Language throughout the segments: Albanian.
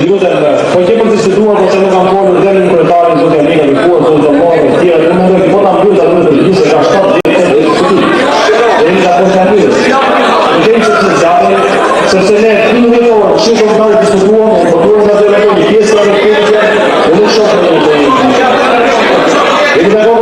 Po që për të situatë ose nuk kam folur dhe në kryetarin zotë Alika Likuar, zotë Domore, tjera, në mundë po ta mbyll atë të gjithë ka 7 ditë të diskutuar. Dhe nga kontratyres. Në kemë që të zgjatën, sepse ne 15 orë shumë të ndalë diskutuam, po duhet nga të një pjesë në këtë dhe nuk shohë në të një. Dhe në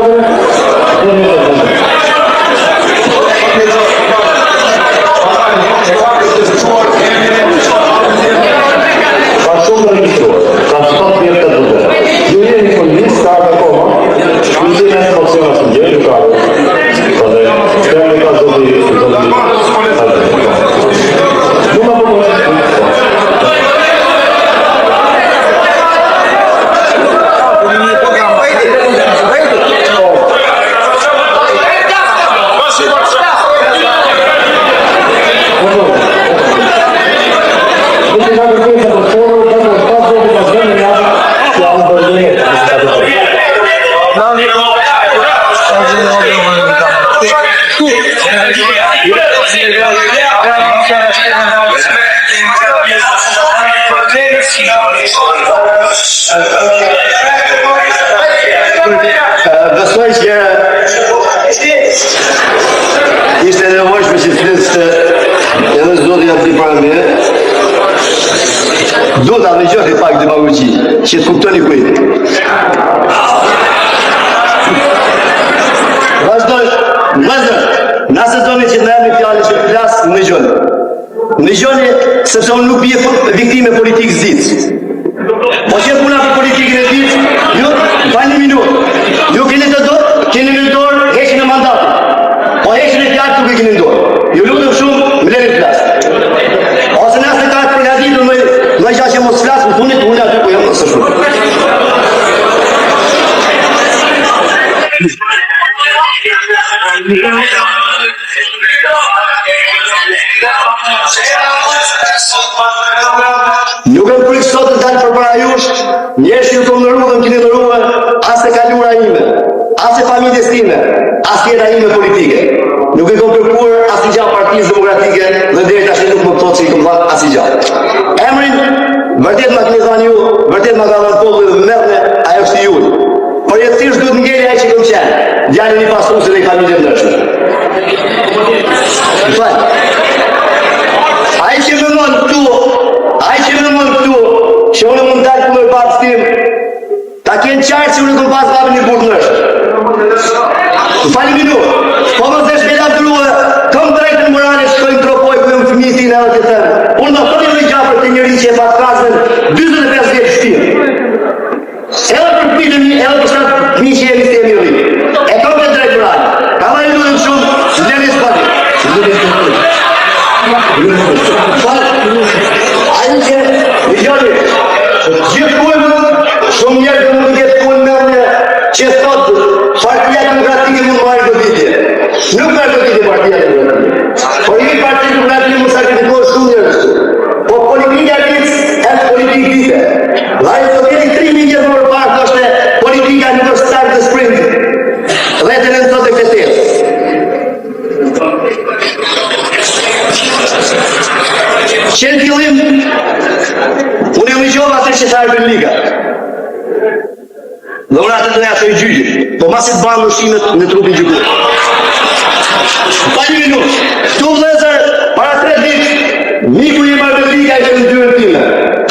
Besoj që ishte nevojshme që flisë edhe zoti aty para me. Do ta dëgjoni pak demagogji, që të kuptoni ku jeni. Vazhdoj, nëse doni që në emri fjalë që flas në gjoni. Në gjoni sepse unë nuk bie viktime politikë zit. Po që puna për politikën e ditë, ju, bani minutë, ju keni në dorë, heqin e mandatin. Po heqin e fjarë tuk e keni në dorë. Ju lutëm shumë, më leni flasë. Ose nëse ka të përgatitur më gjashë mos flasë, më thunit, unë aty ku jam nësë shumë. Nuk e për sot të dalë për para jush, njerëz që të ndërru dhe më kini ndërruve, as e kalura ime, as e familjes time, as tjera ime politike. Nuk e kom kërkuar as i gjatë Partisë Demokratike dhe deri tash nuk më thotë se i kom thënë as i gjatë. Emrin, vërtet ma keni thënë ju, vërtet ma ka dhënë populli dhe merrni, ajo është i juaj. Por jetësisht duhet ngeli ai që kom qenë, djalin i pasuesit dhe familjes ndërshme. Ai që më mund këtu, që unë mund dalë për babës tim, ta kënë qartë që unë kom pas babën i burë nështë. Më fali minu, po më zesh me latë druhe, kom drejtë në morale, shkojmë tropoj, ku jëmë fëmijë si në edhe të thëmë. Unë më thëtë një gjafër të njëri që e pas kasën 25 vjetë shtirë. Edhe për pitën një, edhe për shtatë një që jemi se jemi rritë. E kom të drejtë morale. Ka ma i lutëm shumë, së gjeni së pati. Shumë njerë të mund të ketë punë mërë që thotë Partia Demokratike mund marrë goditje. Nuk marrë goditje Partia Demokratike. Po i Partia Demokratike mund sakrifikohet shumë njerës. Po politika ditë e politikë dite. Dhe e sovjetik 3.000 njerë më parë thoshte politika nuk është start the spring. Dhe të nënë thotë e këtetë. Që në fillim, unë e më gjovë atë që tharë për liga. Dhe unë atë të ne ato i gjyqit, po masit banë nështimet në trupin gjykur. Pa një minut, këtu vlezër, para 3 ditë, miku i marrë për liga i që në dyrën time,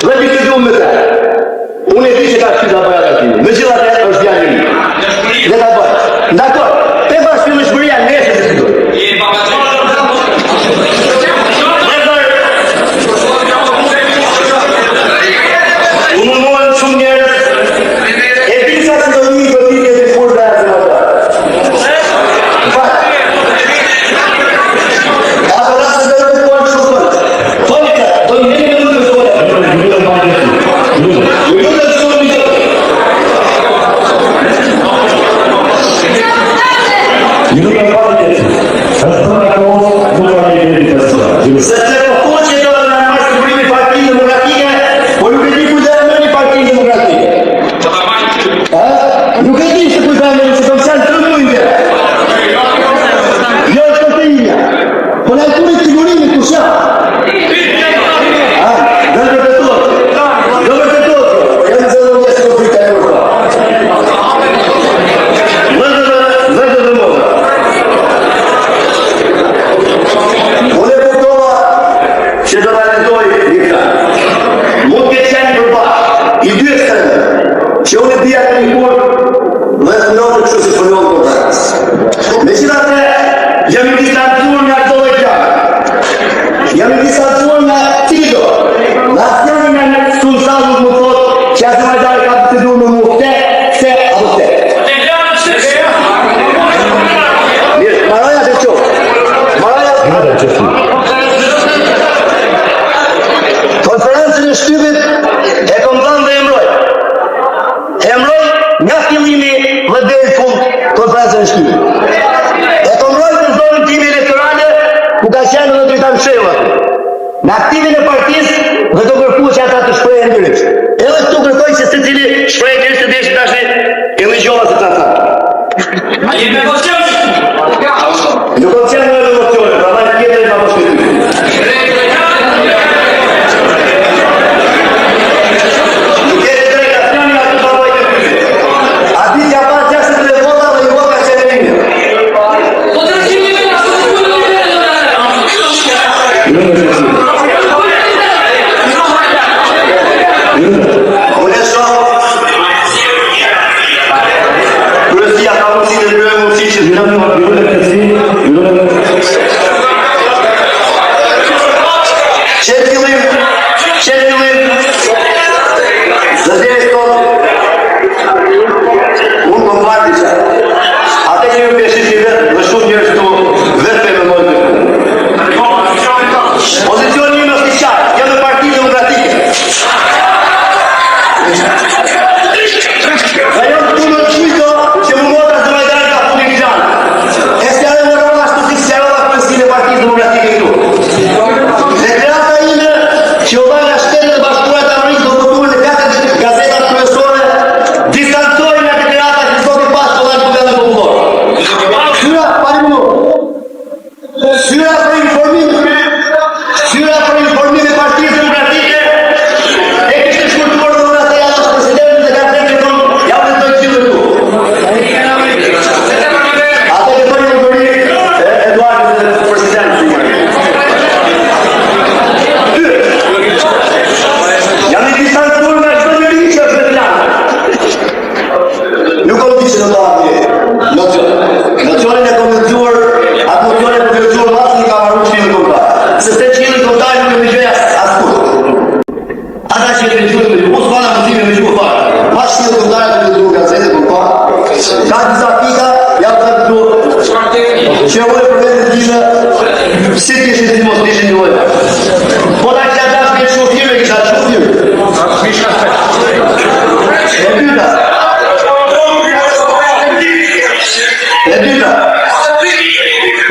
dhe për të gjumë me te. Unë e di që ka shpita për atë time, me gjitha te është djanë një. Dhe ta bërë. Ndakor, te bërë shpillë shmëria nesë të të dojë.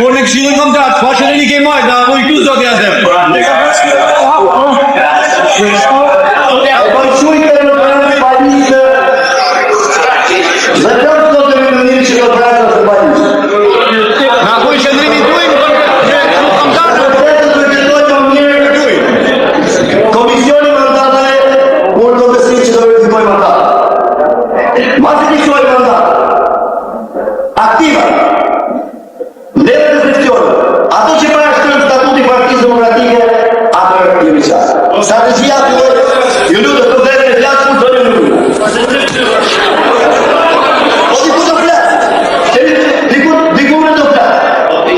Por në këshillën kombëtar, faqen e një ke marrë, da po i këtu zot ja them. Po çuj të në palitë. Vetëm do të më ndihni që do bëra të palitë. Na ku i qendrimi tuaj, kombëtar, do të jetojë më mirë tuaj. Komisioni mandatare, por do të sjellë që do verifikoj mandat. Masi ti shoj mandat. Aktiva. Ato që parashtrojnë statuti Partisë Demokratike, ato jemi qartë. Strategjia tuaj, ju lutem të vëni në flasë kur do të lutem. O diku do flas. Diku do flas.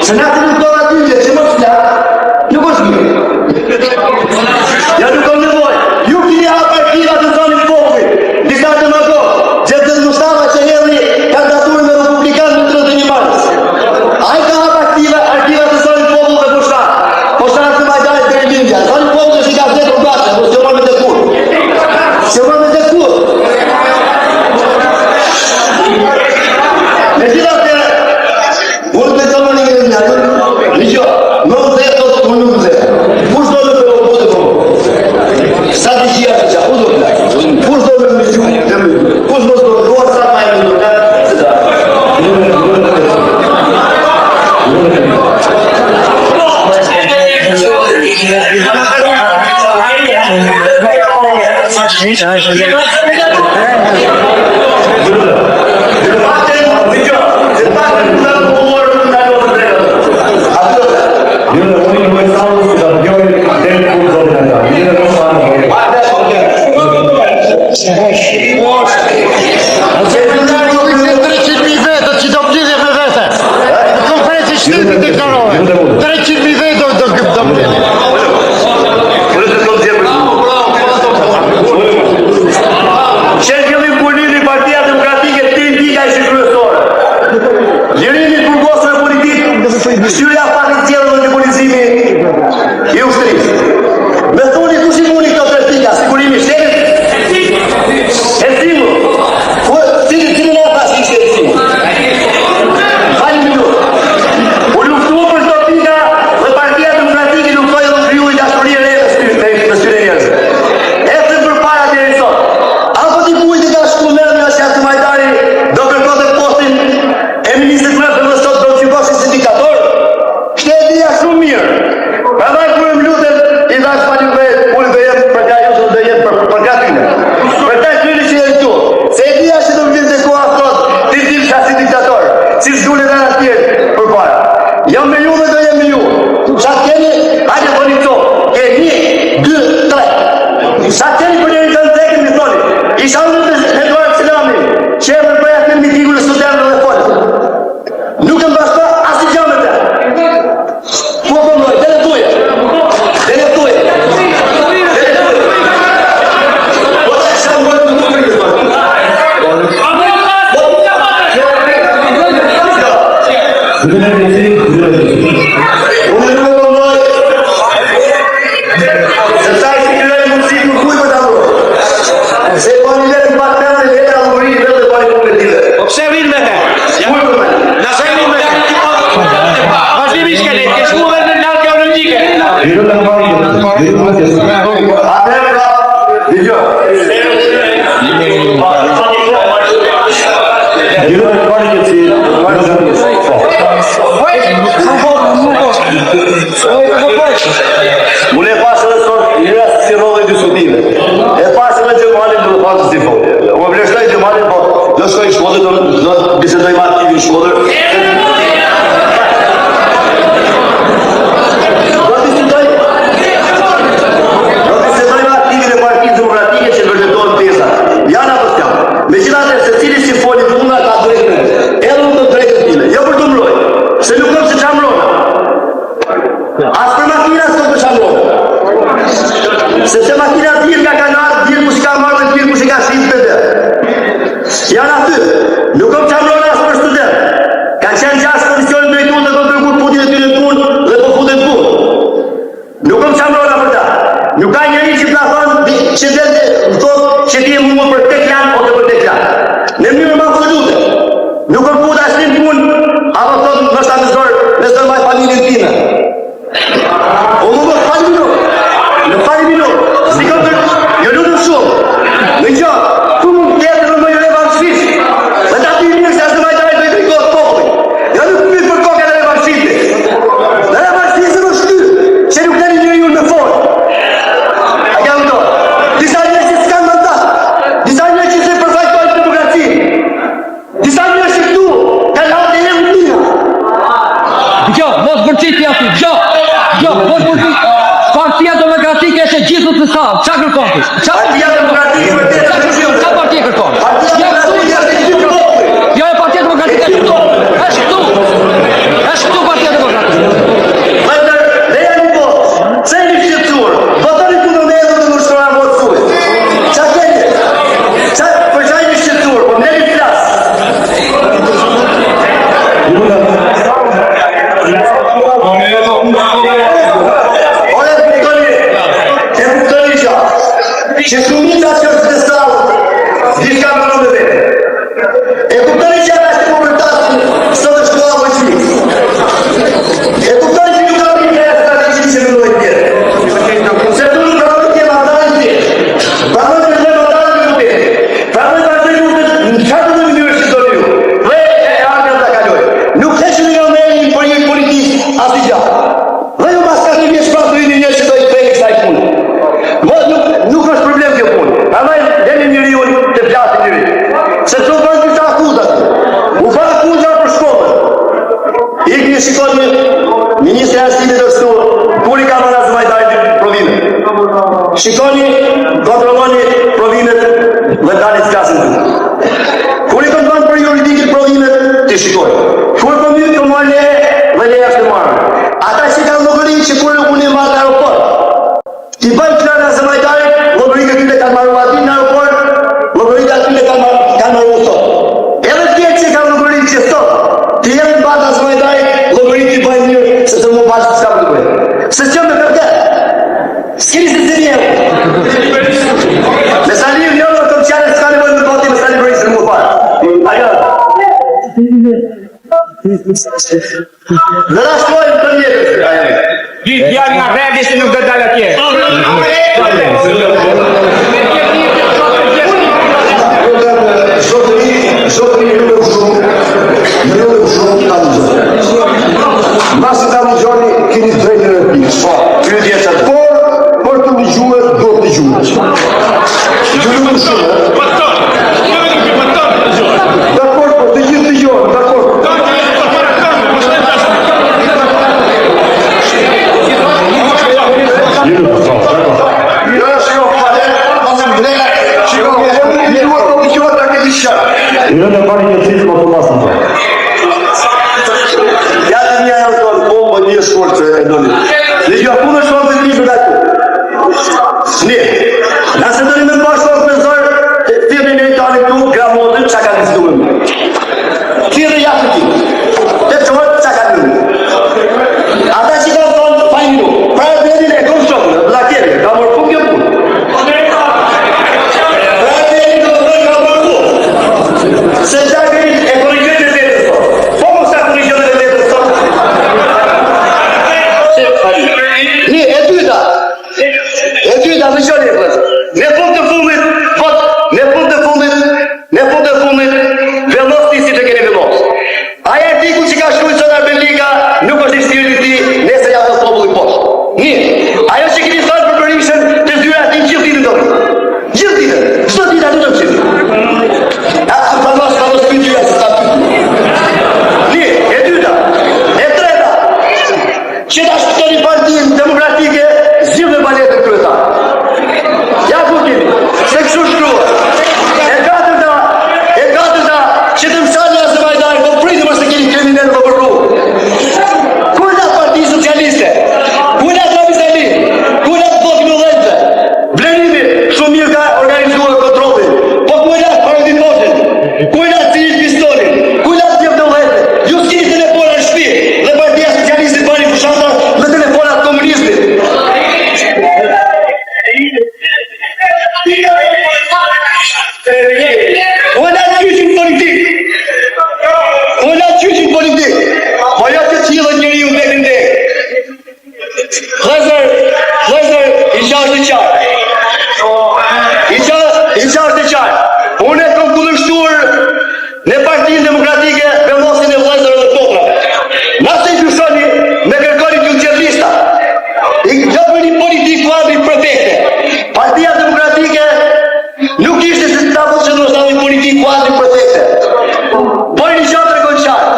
Se na të lutova aty që mos flas, nuk është mirë. Ja nuk kam nevojë. Ju keni hapur partia të zonë popullit. Disa të më kohë, Xhedet Mustafa që erdhi kandidaturën me Republikanë në 31 mars. Ai ka hapur aktiva të zonë popull dhe pushtat. Pushtat të Majdanit të Lindja. Zonë popull është i ka vdekur bashkë, po s'jo me të kur. S'jo me të kur. Megjithatë, unë të zonë një gjë. Ligjë, më dhe të unë nuk dhe. Kush do të bëjë po. Strategjia e çfarë do të bëj? Kush do të më gjujë? Kush mos do të bëj sa më e mirë. Shqyria pak i tjellë në polizimi i ushtërisë. Me thoni ku si muni këto trestika, sigurimi shtetit? E stimu. Cili në pas ishte e stimu? Fali minutë. U luftu për këto pika dhe Partia Demokratike luftoi dhe kriju i dashuri e re me styre njerëzve. Ecën përpara deri sot. Apo ti kujt i ka shkuar me asaj të Majdari do kërkonte postin e ministrit mbrojtjes dhe sot do të shikosh sindikator. Shtedia shumë mirë. Prandaj kur më lutem, i dash falë vetë, unë do jem për ka ju do jem për gatinë. Për ta qenë që jeni këtu. Se e dia që do vjen te koha sot, ti dim ka si diktator. Si zgjulet ana atje përpara. Jam me ju dhe do jem me ju. Sa keni, hajde voni këto. Ke 1, 2, 3. Sa keni për një të tekën mi thoni. Isha unë të Eduard Selami, qemë për jashtë në mitingu në studentë dhe folës. Nuk e mbashta asë gjë me te. Po përmoj, dhe në tuje. Dhe në tuje. Po të shë më të të fritë. Unë nuk e përmoj. Se taj si kërëri mundësi kur kuj për të amur. Mune pasë dhe sot, njëra si rrove diskutive. E pasë dhe Gjemalit do të pasë si folje. Unë vlerësoj Gjemalit, po do shkoj në shkodër, do të bisedoj ma aktivi në shkodër. Do të bisedoj ma aktivi dhe partijë demokratike që vërtetojnë teza. Janë apo s'jam. Me gjithate, se cili si folje puna ka drejtën. Edhe unë të drejtën tine. Jo për të mbroj. Se nukëm se qa mbrojnë. As për makina s'ko të shamronë. Sepse makina t'irë ka kanarë, t'irë ku që ka marrë dhe t'irë ku që ka shqitë për dhe. Janë aty. Nuk kom shamronë as për student. Kanë qenë 6 komisionin drejtuar dhe kom përgur putin e tyre punë dhe po futen punë. Nuk kom shamronë për ta. Nuk ka njëri që t'la thonë që dhe thotë që ti e mua për tek janë ose për tek janë. Në mënyrë ma fëllute. Nuk kom puta shtim punë, apo thotë nështë me zdoj maj familjen time. O më më fali minut, si kam të, jo lutëm shumë, në gjo, ku më tjetë në më jone bërshfish, dhe ta ti mirë se ashtë në majtare të i trikohet popli, jo nuk mirë për koke dhe bërshfite, dhe bërshfite në shty, që nuk të një njëri unë me folë, a kja më do, disa njërë që s'kanë mandat, disa njërë që se përfajtojnë demokraci, disa njërë që këtu, ka latë e në mënina. Gjo, mos bërqiti ati, gjo, mos bërqiti. Partia Demokratike është e gjithë të savë, qa kërkon të? Partia Demokratike për të të shumë. Qa partia kërkon? Partia Demokratike është e gjithë populli. Jo e Partia Demokratike është këtu. Është këtu Partia Demokratike. Vëndër, dhe janë një botë, se një shqiptur, votoni të në medhë të nërshkora më të suj. Qa keni? Për qaj një shqiptur, po më një klasë. Që shumica që është të salë, gjithka më në me vete. E kuptoni që ata që po përtasin, së dhe shkolla vëqmi. E kuptoni që ju ka për një strategji që më dojtë tjetë. Se tu nuk pranoj të jemë atalën tjetë. Pranoj të jemë atalën të tjetë. Pranoj të jemë atalën në qatë në mënyrë që do një. Dhe e armja të kaloj. Nuk të që nga me një për një politikë asë i gjatë. Dhe ju pas ka të një shpratë të një që do i të pejë kësaj punë. Nuk është problem kjo punë. Prandaj deni njëri unë të flasë njëri. Se të bënë disa akuzat. U fa akuzat për shkollën. Ik një shikoni Ministri Arsimit të shtu, kur i ka marrë Azmajtajt provimet. Shikoni, kontroloni provimet dhe dalit klasën të. Kur i kontroloni për juridikit provimet, të shikoni. Kur për mjë të marrë leje dhe leje është të marrë. Ata që kanë logërin që kur unë i marrë aeroport. Ti bëjnë planë Azmajtajt, logërinë të kanë marrë aty në aeroport, logërinë aty kanë marrë sot. Edhe tjetë që kanë logërinë që sot, ti jetë në batë Azmajtajt, logërinë të bëjnë njërë, se të mu bashkë të s'ka për të bëjnë. Se që me përte, s'kiri se të njërë. Me sali një njërë, të më qare s'ka në bëjnë në bëti, me sali bërëjë se në mu parë. Aja. Dhe da shkojnë të njërë. Gjithë janë nga redi se nuk dhe dalë atje. Zotëri në lëvë shumë, tamë gjoni. Masë tamë gjoni, keni drejtë në rëpikë. Por të një gjuhë, do të gjuhë. Gjëllë në shumë, dakor, po të gjithë të gjohë, dakor. Në në bërë një cilë më të masë në të. Ja të një ajo të në po një shkort që e doni. Dhe që punë është shkort të një për daktu. Një, nëse të një me pa shkort me zërë, të tjene një tani këtu, gramotën, që ka në zdu me më. Tjene jashtë të ti. Të qërët, që ka në më. Ata që ka thonë, fajnë minu. Pra e të një e këmë shokën, dhe la kjeri, ka mërë pun kjo punë. Pra e të një e këmë shokën, ka mërë pun. Se Ona qyqin politik. Ona qyqin politik. Po jo të qilët njëri u dhe kënde. Hëzër, i qashtë të qarë. I qashtë të qarë. Unë e kom kundërshtuar në Partinë Demokratike me mosin e vëllezërve dhe kotrave. Nëse i dyshoni me kërkoni të gjithë lista. I gjopë një politik kuadri prefekte. Partia Demokratike nuk ishte se ta funksionon sa një politik kuadri prefekte. Po një qatë tregoj qartë.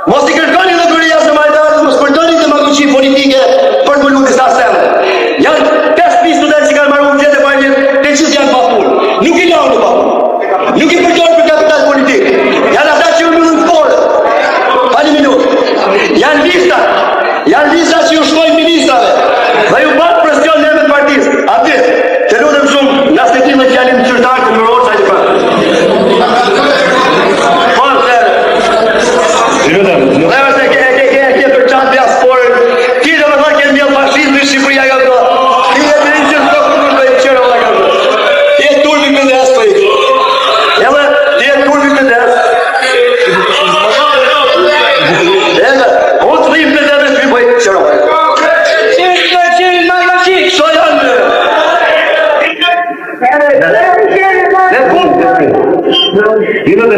Mos i kërkoni llogaria së marrëdhënies, mos përdorni demagogi politike për të lutur disa sende. Janë 5 studentë që kanë marrë gjetë parë, të cilët janë pa punë. Nuk i lanë pa punë. Nuk i përdorën për kapital politik. Janë ata që u mbyllën forët. Pali minutë. Janë lista që ju shkojnë ministrave. Dhe ju bën presion në emër të partisë. Atë, të lutem shumë, na sketim me fjalën qytetar të mërohet sa i bën. Po, ke për çant diaspor. Ti do të thotë që mbjell fashizmi në Shqipëri ajo do. Ti e di që do të bëj çero valla. Ti e turbi me das po. Ella, ti e turbi me das. Ella, o të rrim me das ti po çero. Io non